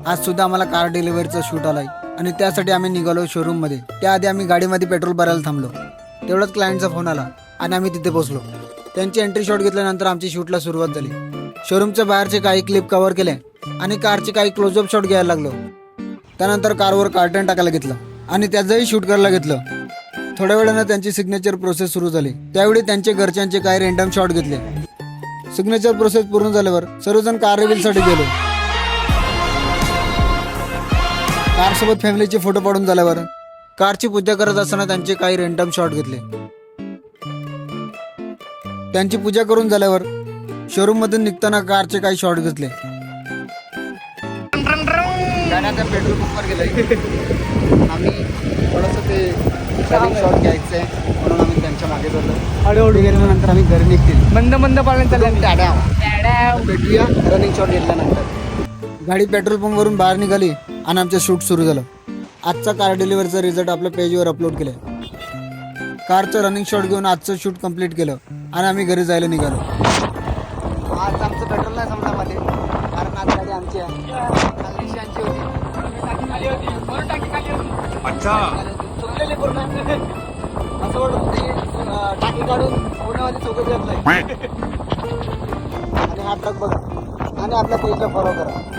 आज सुद्धा आम्हाला कार डिलिव्हरीचा शूट आलाय आणि त्यासाठी आम्ही निघालो शोरूम मध्ये. त्याआधी आम्ही गाडीमध्ये पेट्रोल भरायला थांबलो. तेवढाच क्लायंटचा फोन आला आणि आम्ही तिथे पोहोचलो. त्यांची एंट्री शॉट घेतल्यानंतर आमची शूटला सुरुवात झाली. शोरूमच्या बाहेरचे काही क्लिप कव्हर केले आणि कारचे काही क्लोजअप शॉट घ्यायला लागलो. त्यानंतर कारवर कार्टन टाकायला घेतलं आणि त्याचंही शूट करायला घेतलं. थोड्या वेळानं त्यांची सिग्नेचर प्रोसेस सुरू झाली. त्यावेळी त्यांचे घरच्यांचे काही रँडम शॉट घेतले. सिग्नेचर प्रोसेस पूर्ण झाल्यावर सर्वजण कार रिव्हीलसाठी गेलो. कार सोबत फॅमिलीचे फोटो पाडून झाल्यावर कारची पूजा करत असताना त्यांचे काही रँडम शॉट घेतले. त्यांची पूजा करून झाल्यावर शोरूम मधून निघताना कारचे काही शॉट घेतले. गाण्याच्या पेट्रोल पंपवर गेलोय आम्ही. थोडंसं ते रनिंग शॉट घ्यायचंय म्हणून आम्ही त्यांच्या मागे धरलो. हळूहळू गेल्यानंतर आम्ही घरी निघतील. मंद मंद पालन चाललं. भेटूया रनिंग शॉट घेतल्यानंतर. गाडी पेट्रोल पंपवरून बाहेर निघाली आणि आमचं शूट सुरू झालं. आजचा कार डिलिव्हरीचा रिझल्ट आपल्या पेजवर अपलोड केलाय. कारचं रनिंग शॉट घेऊन आजचं शूट कंप्लीट केलं आणि आम्ही घरी जायला निघालो. आज आमचं पेट्रोल नाही संपला मध्ये, कारण आज गाडी आमची आहे. खालची आमची होती. चुकलेली पूर्ण असं वाटत टाकी काढून पूर्णमध्ये चौकत घेत नाही. आणि हा ट्रक बघा आणि आपल्या पेजला फॉलो करा.